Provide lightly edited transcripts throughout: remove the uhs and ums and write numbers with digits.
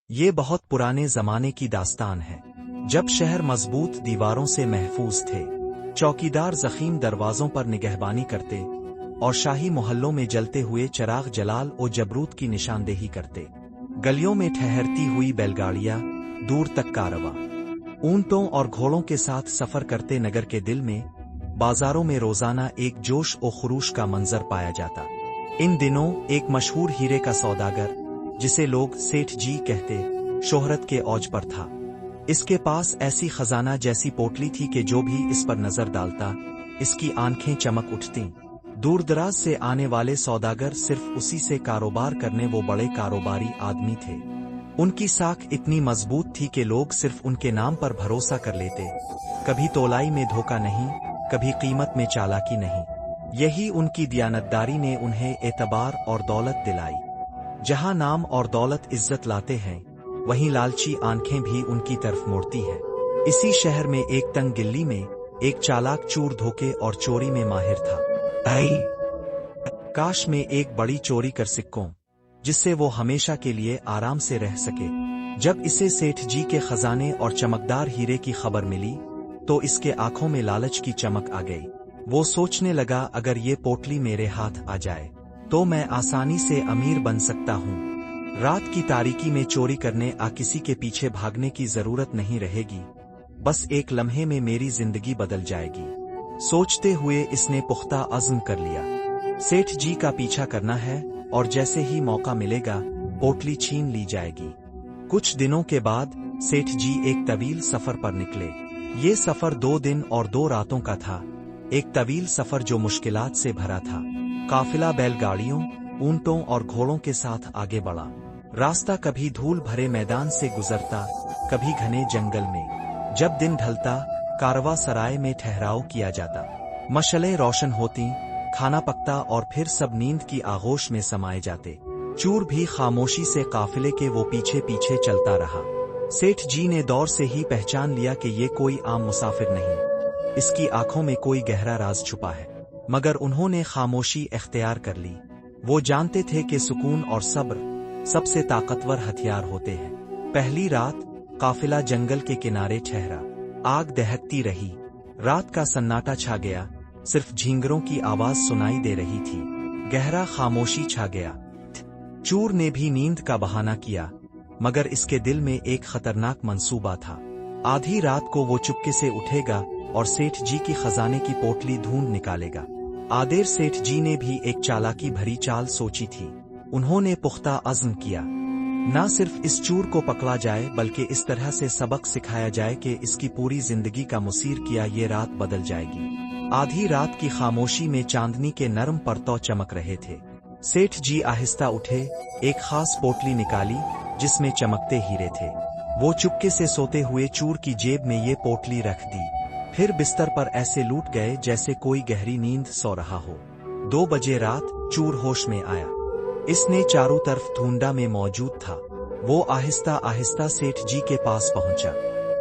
یہ بہت پرانے زمانے کی داستان ہے، جب شہر مضبوط دیواروں سے محفوظ تھے، چوکیدار ضخیم دروازوں پر نگہبانی کرتے اور شاہی محلوں میں جلتے ہوئے چراغ جلال و جبروت کی نشاندہی کرتے۔ گلیوں میں ٹھہرتی ہوئی بیل گاڑیاں، دور تک کارواں اونٹوں اور گھوڑوں کے ساتھ سفر کرتے نگر کے دل میں، بازاروں میں روزانہ ایک جوش و خروش کا منظر پایا جاتا۔ ان دنوں ایک مشہور ہیرے کا سوداگر، جسے لوگ سیٹھ جی کہتے، شہرت کے اوج پر تھا۔ اس کے پاس ایسی خزانہ جیسی پوٹلی تھی کہ جو بھی اس پر نظر ڈالتا، اس کی آنکھیں چمک اٹھتیں۔ دور دراز سے آنے والے سوداگر صرف اسی سے کاروبار کرنے وہ بڑے کاروباری آدمی تھے۔ ان کی ساکھ اتنی مضبوط تھی کہ لوگ صرف ان کے نام پر بھروسہ کر لیتے، کبھی تولائی میں دھوکہ نہیں، کبھی قیمت میں چالاکی نہیں۔ یہی ان کی دیانتداری نے انہیں اعتبار اور دولت دلائی۔ جہاں نام اور دولت عزت لاتے ہیں، وہیں لالچی آنکھیں بھی ان کی طرف مڑتی ہیں۔ اسی شہر میں ایک تنگ گلی میں ایک چالاک چور دھوکے اور چوری میں ماہر تھا۔ کاش میں ایک بڑی چوری کر سکوں جس سے وہ ہمیشہ کے لیے آرام سے رہ سکے۔ جب اسے سیٹھ جی کے خزانے اور چمکدار ہیرے کی خبر ملی تو اس کے آنکھوں میں لالچ کی چمک آ گئی۔ وہ سوچنے لگا، اگر یہ پوٹلی میرے ہاتھ آ جائے تو میں آسانی سے امیر بن سکتا ہوں۔ رات کی تاریکی میں چوری کرنے کسی کے پیچھے بھاگنے کی ضرورت نہیں رہے گی، بس ایک لمحے میں میری زندگی بدل جائے گی۔ سوچتے ہوئے اس نے پختہ عزم کر لیا، سیٹھ جی کا پیچھا کرنا ہے اور جیسے ہی موقع ملے گا پوٹلی چھین لی جائے گی۔ کچھ دنوں کے بعد سیٹھ جی ایک طویل سفر پر نکلے۔ یہ سفر 2 دن اور 2 راتوں کا تھا، ایک طویل سفر جو مشکلات سے بھرا تھا۔ قافلہ بیل گاڑیوں، اونٹوں اور گھوڑوں کے ساتھ آگے بڑھا۔ راستہ کبھی دھول بھرے میدان سے گزرتا، کبھی گھنے جنگل میں۔ جب دن ڈھلتا، کارواں سرائے میں ٹھہراؤ کیا جاتا، مشعلیں روشن ہوتی، کھانا پکتا اور پھر سب نیند کی آغوش میں سمائے جاتے۔ چور بھی خاموشی سے قافلے کے وہ پیچھے پیچھے چلتا رہا۔ سیٹھ جی نے دور سے ہی پہچان لیا کہ یہ کوئی عام مسافر نہیں، اس کی آنکھوں میں کوئی گہرا راز چھپا ہے، مگر انہوں نے خاموشی اختیار کر لی۔ وہ جانتے تھے کہ سکون اور صبر سب سے طاقتور ہتھیار ہوتے ہیں۔ پہلی رات قافلہ جنگل کے کنارے ٹھہرا، آگ دہکتی رہی، رات کا سناٹا چھا گیا، صرف جھینگروں کی آواز سنائی دے رہی تھی۔ گہرا خاموشی چھا گیا۔ چور نے بھی نیند کا بہانہ کیا، مگر اس کے دل میں ایک خطرناک منصوبہ تھا۔ آدھی رات کو وہ چپکے سے اٹھے گا اور سیٹھ جی کی خزانے کی پوٹلی ڈھونڈ نکالے گا۔ آدیر سیٹھ جی نے بھی ایک چالاکی بھری چال سوچی تھی۔ انہوں نے پختہ عزم کیا، نہ صرف اس چور کو پکڑا جائے بلکہ اس طرح سے سبق سکھایا جائے کہ اس کی پوری زندگی کا مصیر کیا یہ رات بدل جائے گی۔ آدھی رات کی خاموشی میں چاندنی کے نرم پرتو چمک رہے تھے۔ سیٹھ جی آہستہ اٹھے، ایک خاص پوٹلی نکالی جس میں چمکتے ہیرے تھے۔ وہ چپکے سے سوتے ہوئے چور کی جیب میں یہ پوٹلی رکھ دی، پھر بستر پر ایسے لوٹ گئے جیسے کوئی گہری نیند سو رہا ہو۔ 2 بجے رات چور ہوش میں آیا۔ اس نے چاروں طرف ڈھونڈا میں موجود تھا۔ وہ آہستہ آہستہ سیٹھ جی کے پاس پہنچا،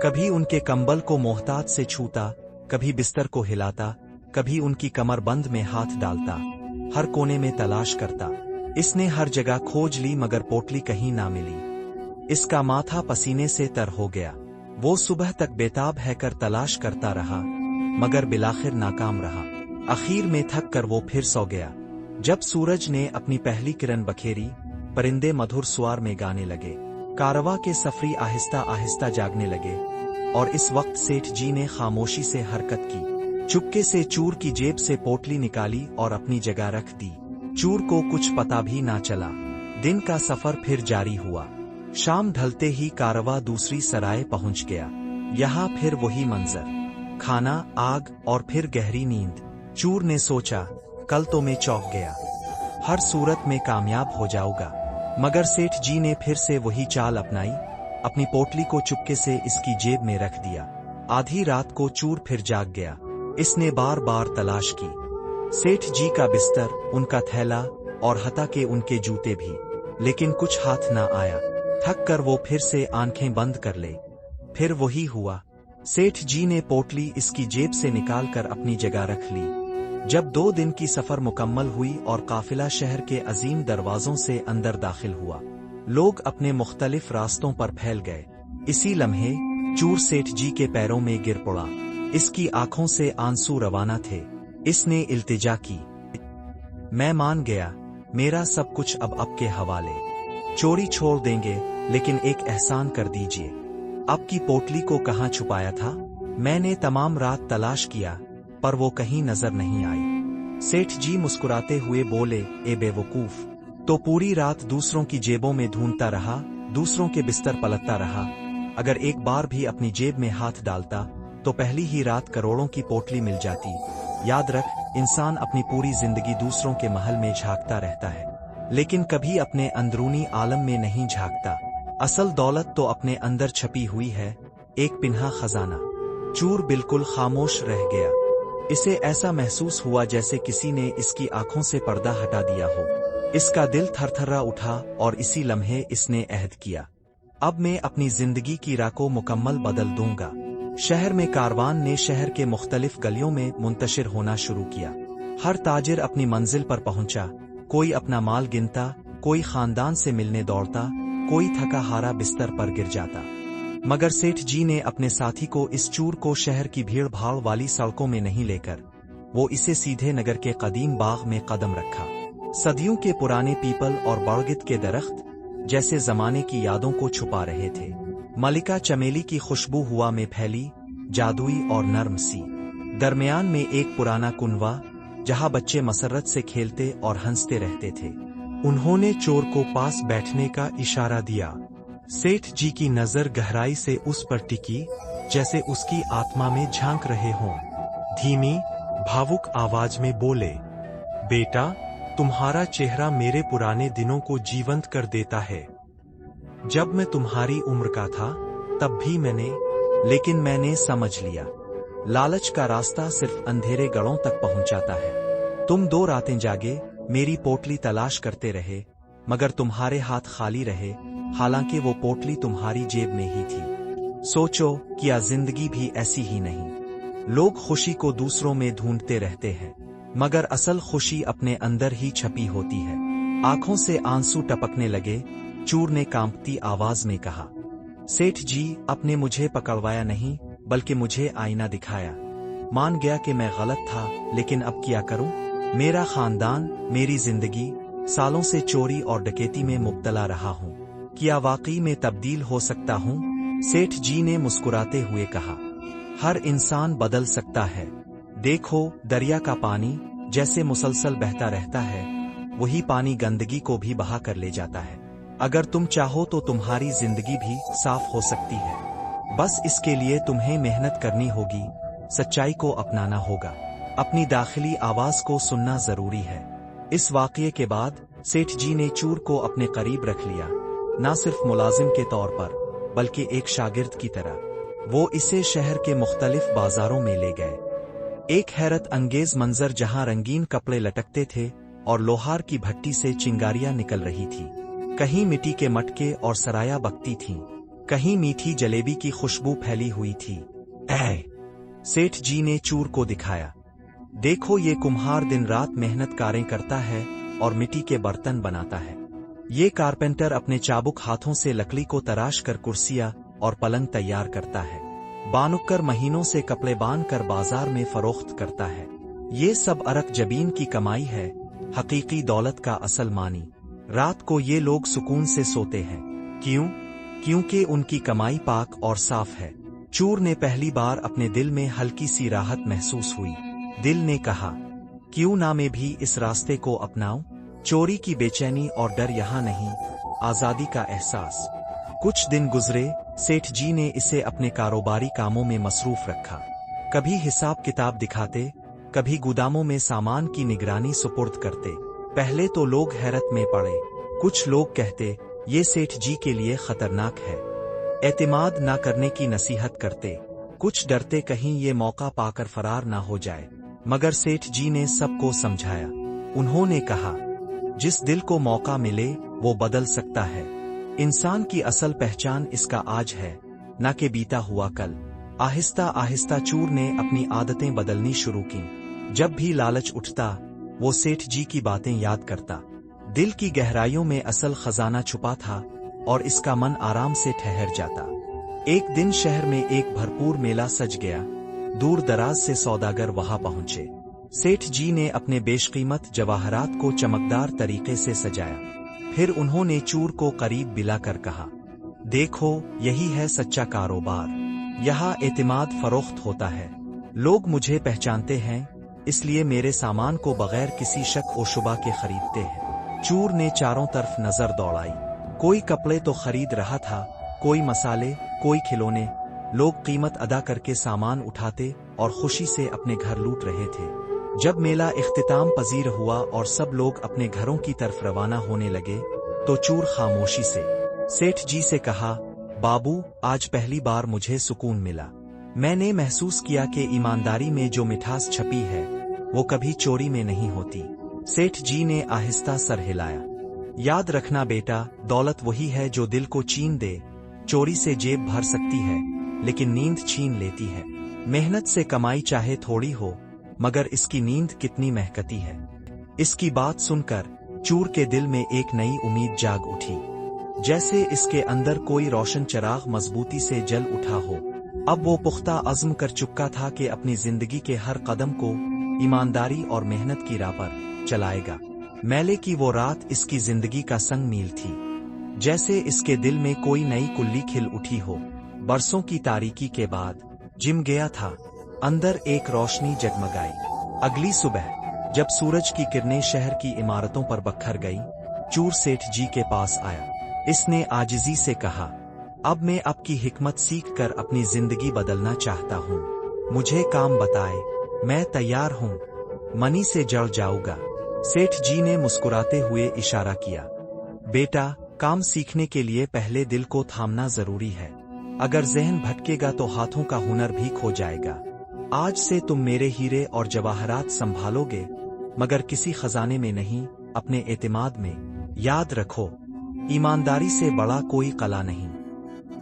کبھی ان کے کمبل کو محتاط سے چھوتا، کبھی بستر کو ہلاتا، کبھی ان کی کمر بند میں ہاتھ ڈالتا، ہر کونے میں تلاش کرتا۔ اس نے ہر جگہ کھوج لی مگر پوٹلی کہیں نہ ملی۔ اس کا ماتھا پسینے سے تر ہو گیا۔ وہ صبح تک بیتاب ہے کر تلاش کرتا رہا، مگر بالآخر ناکام رہا۔ آخر میں تھک کر وہ پھر سو گیا۔ جب سورج نے اپنی پہلی کرن بکھیری، پرندے مدھر سوار میں گانے لگے، کارواں کے سفری آہستہ آہستہ جاگنے لگے، اور اس وقت سیٹھ جی نے خاموشی سے حرکت کی۔ چپکے سے چور کی جیب سے پوٹلی نکالی اور اپنی جگہ رکھ دی۔ چور کو کچھ پتا بھی نہ چلا۔ دن کا سفر پھر جاری ہوا۔ شام ڈھلتے ہی کارواں دوسری سرائے پہنچ گیا۔ یہاں پھر وہی منظر، کھانا، آگ اور پھر گہری نیند۔ چور نے سوچا، کل تو میں چوک گیا، ہر صورت میں کامیاب ہو جاؤں گا، مگر سیٹھ جی نے پھر سے وہی چال اپنائی، اپنی پوٹلی کو چپکے سے اس کی جیب میں رکھ دیا۔ آدھی رات کو چور پھر جاگ گیا۔ اس نے بار بار تلاش کی، سیٹھ جی کا بستر، ان کا تھیلا اور حتیٰ کہ ان کے جوتے بھی، لیکن کچھ ہاتھ نہ آیا۔ تھک کر وہ پھر سے آنکھیں بند کر لے۔ پھر وہی ہوا، سیٹھ جی نے پوٹلی اس کی جیب سے نکال کر اپنی جگہ رکھ لی۔ جب 2 دن کی سفر مکمل ہوئی اور قافلہ شہر کے عظیم دروازوں سے اندر داخل ہوا، लोग अपने मुख्तलिफ रास्तों पर फैल गए। इसी लम्हे चूर सेठ जी के पैरों में गिर पड़ा। इसकी आंखों से आंसू रवाना थे। इसने इल्तिजा की, मैं मान गया, मेरा सब कुछ अब आपके हवाले। चोरी छोड़ देंगे, लेकिन एक एहसान कर दीजिए। आपकी पोटली को कहाँ छुपाया था? मैंने तमाम रात तलाश किया, पर वो कहीं नजर नहीं आई। सेठ जी मुस्कुराते हुए बोले, ए बेवकूफ, तो पूरी रात दूसरों की जेबों में ढूंढता रहा, दूसरों के बिस्तर पलटता रहा। अगर एक बार भी अपनी जेब में हाथ डालता तो पहली ही रात करोड़ों की पोटली मिल जाती। याद रख, इंसान अपनी पूरी जिंदगी दूसरों के महल में झांकता रहता है, लेकिन कभी अपने अंदरूनी आलम में नहीं झांकता। असल दौलत तो अपने अंदर छपी हुई है, एक पिन्हा खजाना। चूर बिल्कुल खामोश रह गया। इसे ऐसा महसूस हुआ जैसे किसी ने इसकी आंखों से पर्दा हटा दिया हो। इसका दिल थरथरा उठा और इसी लम्हे इसने अहद किया, अब मैं अपनी जिंदगी की राह को मुकम्मल बदल दूंगा। शहर में कारवान ने शहर के मुख्तलिफ गलियों में मुंतशिर होना शुरू किया। हर ताजिर अपनी मंजिल पर पहुंचा। कोई अपना माल गिनता, कोई खानदान से मिलने दौड़ता, कोई थका हारा बिस्तर पर गिर जाता। मगर सेठ जी ने अपने साथी को, इस चूर को, शहर की भीड़ भाड़ वाली सड़कों में नहीं लेकर वो इसे सीधे नगर के कदीम बाग में कदम रखा। सदियों के पुराने पीपल और बरगद के दरख्त जैसे जमाने की यादों को छुपा रहे थे। मलिका चमेली की खुशबू हवा में फैली, जादुई और नर्म सी। दरमियान में एक पुराना कुनवा, जहां बच्चे मसरत से खेलते और हंसते रहते थे। उन्होंने चोर को पास बैठने का इशारा दिया। सेठ जी की नजर गहराई से उस पर टिकी, जैसे उसकी आत्मा में झांक रहे हों। धीमी भावुक आवाज में बोले, बेटा, तुम्हारा चेहरा मेरे पुराने दिनों को जीवंत कर देता है। जब मैं तुम्हारी उम्र का था तब भी लेकिन मैंने समझ लिया, लालच का रास्ता सिर्फ अंधेरे गढ़ों तक पहुंचाता है। तुम 2 रातें जागे, मेरी पोटली तलाश करते रहे, मगर तुम्हारे हाथ खाली रहे, हालांकि वो पोटली तुम्हारी जेब में ही थी। सोचो, क्या जिंदगी भी ऐसी ही नहीं? लोग खुशी को दूसरों में ढूंढते रहते हैं, मगर असल खुशी अपने अंदर ही छपी होती है। आंखों से आंसू टपकने लगे। चूर ने कांपती आवाज में कहा, सेठ जी, आपने मुझे पकड़वाया नहीं, बल्कि मुझे आईना दिखाया। मान गया कि मैं गलत था, लेकिन अब क्या करूं? मेरा खानदान, मेरी जिंदगी, सालों से चोरी और डकैती में मुब्तला रहा हूं। क्या वाकई में तब्दील हो सकता हूं? सेठ जी ने मुस्कुराते हुए कहा, हर इंसान बदल सकता है। देखो, दरिया का पानी जैसे मुसलसल बहता रहता है, वही पानी गंदगी को भी बहा कर ले जाता है। अगर तुम चाहो तो तुम्हारी जिंदगी भी साफ हो सकती है। बस इसके लिए तुम्हें मेहनत करनी होगी, सच्चाई को अपनाना होगा, अपनी दाखिली आवाज को सुनना जरूरी है। इस वाकये के बाद सेठ जी ने चूर को अपने करीब रख लिया, न सिर्फ मुलाजिम के तौर पर, बल्कि एक शागिर्द की तरह। वो इसे शहर के मुख्तलिफ बाजारों में ले गए। एक हैरत अंगेज मंजर, जहां रंगीन कपड़े लटकते थे और लोहार की भट्टी से चिंगारियां निकल रही थी। कहीं मिट्टी के मटके और सराया बकती थीं, कहीं मीठी जलेबी की खुशबू फैली हुई थी। सेठ जी ने चूर को दिखाया, देखो, ये कुम्हार दिन रात मेहनत कारें करता है और मिट्टी के बर्तन बनाता है। ये कारपेंटर अपने चाबुक हाथों से लकड़ी को तराश कर कुर्सियां और पलंग तैयार करता है। बानुक्कर महीनों से कपड़े बांध कर बाजार में फरोख्त करता है। ये सब अरक जबीन की कमाई है, हकीकी दौलत का असल मानी। रात को ये लोग सुकून से सोते हैं। क्यों? क्योंकि उनकी कमाई पाक और साफ है। चूर ने पहली बार अपने दिल में हल्की सी राहत महसूस हुई। दिल ने कहा, क्यों ना मैं भी इस रास्ते को अपनाऊं? चोरी की बेचैनी और डर यहाँ नहीं, आजादी का एहसास। कुछ दिन गुजरे। सेठ जी ने इसे अपने कारोबारी कामों में मसरूफ रखा। कभी हिसाब किताब दिखाते, कभी गोदामों में सामान की निगरानी सुपुर्द करते। पहले तो लोग हैरत में पड़े। कुछ लोग कहते, ये सेठ जी के लिए खतरनाक है, एतमाद ना करने की नसीहत करते। कुछ डरते कहीं ये मौका पाकर फरार ना हो जाए। मगर सेठ जी ने सबको समझाया। उन्होंने कहा, जिस दिल को मौका मिले वो बदल सकता है। इंसान की असल पहचान इसका आज है, न कि बीता हुआ कल। आहिस्ता आहिस्ता चूर ने अपनी आदतें बदलनी शुरू की। जब भी लालच उठता, वो सेठ जी की बातें याद करता। दिल की गहराइयों में असल खजाना छुपा था, और इसका मन आराम से ठहर जाता। एक दिन शहर में एक भरपूर मेला सज गया। दूर दराज से सौदागर वहां पहुंचे। सेठ जी ने अपने बेशकीमत जवाहरात को चमकदार तरीके से सजाया। फिर उन्होंने चूर को करीब बिलाकर कहा, देखो, यही है सच्चा कारोबार। यहाँ एतिमाद फरोख्त होता है। लोग मुझे पहचानते हैं, इसलिए मेरे सामान को बगैर किसी शक व शुबा के खरीदते हैं। चूर ने चारों तरफ नजर दौड़ाई। कोई कपड़े तो खरीद रहा था, कोई मसाले, कोई खिलौने। लोग कीमत अदा करके सामान उठाते और खुशी से अपने घर लूट रहे थे। जब मेला इख्तिताम पजीर हुआ और सब लोग अपने घरों की तरफ रवाना होने लगे, तो चूर खामोशी से सेठ जी से कहा, बाबू, आज पहली बार मुझे सुकून मिला। मैंने महसूस किया कि ईमानदारी में जो मिठास छपी है, वो कभी चोरी में नहीं होती। सेठ जी ने आहिस्ता सर हिलाया। याद रखना बेटा, दौलत वही है जो दिल को चीन दे। चोरी से जेब भर सकती है, लेकिन नींद छीन लेती है। मेहनत से कमाई चाहे थोड़ी हो, मगर इसकी नींद कितनी महकती है। इसकी बात सुनकर चूर के दिल में एक नई उम्मीद जाग उठी, जैसे इसके अंदर कोई रोशन चिराग मजबूती से जल उठा हो। अब वो पुख्ता अज़्म कर चुका था कि अपनी जिंदगी के हर कदम को ईमानदारी और मेहनत की राह पर चलाएगा। मेले की वो रात इसकी जिंदगी का संग मील थी, जैसे इसके दिल में कोई नई कुल्ली खिल उठी हो। बरसों की तारीकी के बाद जिम गया था, अंदर एक रोशनी जगमगाई। अगली सुबह जब सूरज की किरणें शहर की इमारतों पर बखर गईं, चूर सेठ जी के पास आया। इसने आजिजी से कहा, अब मैं आपकी हिकमत सीख कर अपनी जिंदगी बदलना चाहता हूँ। मुझे काम बताए, मैं तैयार हूँ। मनी से जड़ जाऊंगा। सेठ जी ने मुस्कुराते हुए इशारा किया, बेटा, काम सीखने के लिए पहले दिल को थामना जरूरी है। अगर जहन भटकेगा तो हाथों का हुनर भी खो जाएगा। आज से तुम मेरे हीरे और जवाहरात संभालोगे, मगर किसी खजाने में नहीं, अपने एतिमाद में। याद रखो, ईमानदारी से बड़ा कोई कला नहीं।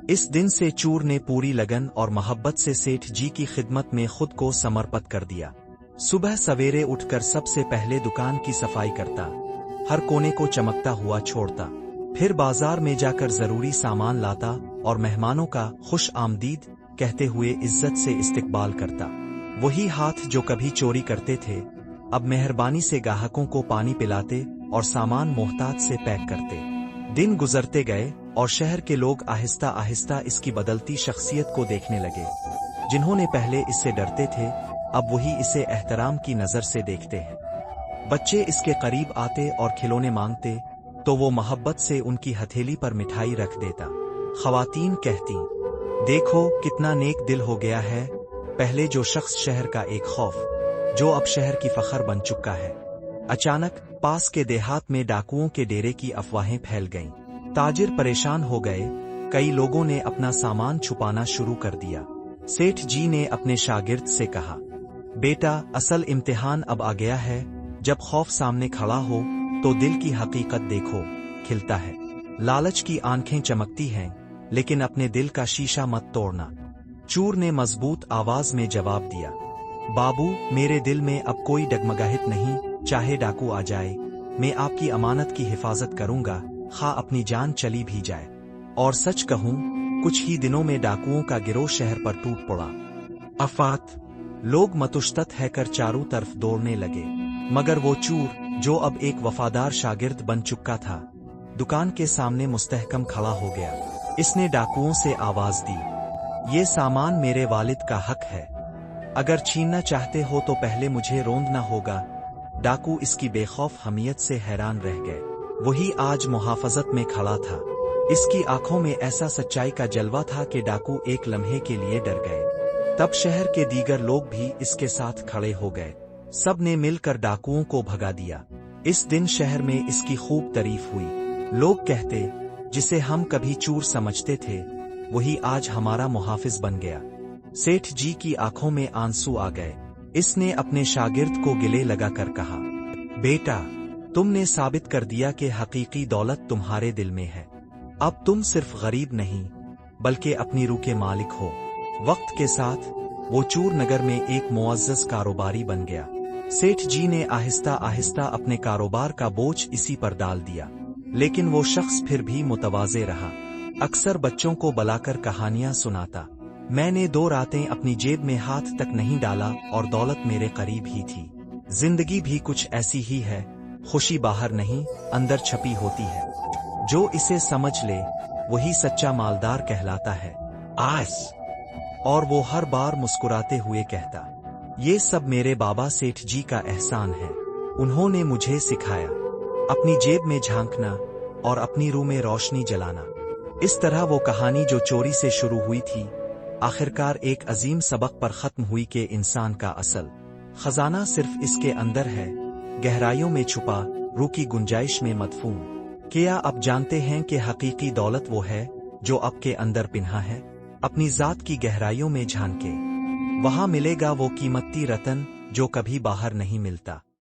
इस दिन से चूर ने पूरी लगन और मोहब्बत से सेठ जी की खिदमत में खुद को समर्पित कर दिया। सुबह सवेरे उठकर सबसे पहले दुकान की सफाई करता, हर कोने को चमकता हुआ छोड़ता। फिर बाजार में जाकर जरूरी सामान लाता और मेहमानों का खुश आमदीद कहते हुए इज्जत से इस्तकबाल करता। वही हाथ जो कभी चोरी करते थे, अब मेहरबानी से ग्राहकों को पानी पिलाते और सामान मोहतात से पैक करते। दिन गुजरते गए और शहर के लोग आहिस्ता आहिस्ता इसकी बदलती शख्सियत को देखने लगे। जिन्होंने पहले इससे डरते थे, अब वही इसे एहतराम की नजर से देखते हैं। बच्चे इसके करीब आते और खिलौने मांगते, तो वो मोहब्बत से उनकी हथेली पर मिठाई रख देता। खवातीन कहती, देखो कितना नेक दिल हो गया है। पहले जो शख्स शहर का एक खौफ, जो अब शहर की फखर बन चुका है। अचानक पास के देहात में डाकुओं के डेरे की अफवाहें फैल गईं। ताजिर परेशान हो गए। कई लोगों ने अपना सामान छुपाना शुरू कर दिया। सेठ जी ने अपने शागिर्द से कहा, बेटा, असल इम्तिहान अब आ गया है। जब खौफ सामने खड़ा हो तो दिल की हकीकत देखो, खिलता है। लालच की आंखें चमकती हैं, लेकिन अपने दिल का शीशा मत तोड़ना। चूर ने मजबूत आवाज में जवाब दिया, बाबू, मेरे दिल में अब कोई डगमगाहट नहीं। चाहे डाकू आ जाए, मैं आपकी अमानत की हिफाजत करूंगा, खा अपनी जान चली भी जाए। और सच कहूं, कुछ ही दिनों में डाकुओं का गिरोह शहर पर टूट पड़ा। अफात, लोग मतुश्तत है कर चारों तरफ दौड़ने लगे। मगर वो चूर, जो अब एक वफादार शागिर्द बन चुका था, दुकान के सामने मुस्तहकम खड़ा हो गया। इसने डाकुओं से आवाज दी, ये सामान मेरे वालिद का हक है। अगर छीनना चाहते हो तो पहले मुझे रोंदना होगा। डाकू इसकी बेखौफ हमियत से हैरान रह गए। वही आज मुहाफजत में खड़ा था। इसकी आंखों में ऐसा सच्चाई का जलवा था कि डाकू एक लम्हे के लिए डर गए। तब शहर के दीगर लोग भी इसके साथ खड़े हो गए। सब ने मिलकर डाकुओं को भगा दिया। इस दिन शहर में इसकी खूब तारीफ हुई। लोग कहते, जिसे हम कभी चूर समझते थे, वही आज हमारा मुहाफिज बन गया। सेठ जी की आंखों में आंसू आ गए। इसने अपने शागिर्द को गिले लगाकर कहा, बेटा, तुमने साबित कर दिया कि हकीकी दौलत तुम्हारे दिल में है। अब तुम सिर्फ गरीब नहीं, बल्कि अपनी रूह के मालिक हो। वक्त के साथ वो चूर नगर में एक मुअज़्ज़ज़ कारोबारी बन गया। सेठ जी ने आहिस्ता आहिस्ता अपने कारोबार का बोझ इसी पर डाल दिया। लेकिन वो शख्स फिर भी मुतवाज़े रहा। अक्सर बच्चों को बुलाकर कहानियां सुनाता। मैंने 2 रातें अपनी जेब में हाथ तक नहीं डाला और दौलत मेरे करीब ही थी। जिंदगी भी कुछ ऐसी ही है, खुशी बाहर नहीं, अंदर छपी होती है। जो इसे समझ ले वही सच्चा मालदार कहलाता है। आस और वो हर बार मुस्कुराते हुए कहता, ये सब मेरे बाबा सेठ जी का एहसान है। उन्होंने मुझे सिखाया अपनी जेब में झांकना और अपनी रूह में रोशनी जलाना। इस तरह वो कहानी जो चोरी से शुरू हुई थी, आखिरकार एक अजीम सबक पर खत्म हुई कि इंसान का असल खजाना सिर्फ इसके अंदर है, गहराइयों में छुपा, रूह की गुंजाइश में मदफून। क्या आप जानते हैं कि हकीकी दौलत वो है जो आपके अंदर पिन्हा है? अपनी जात की गहराइयों में झांके, वहां मिलेगा वो कीमती रतन जो कभी बाहर नहीं मिलता।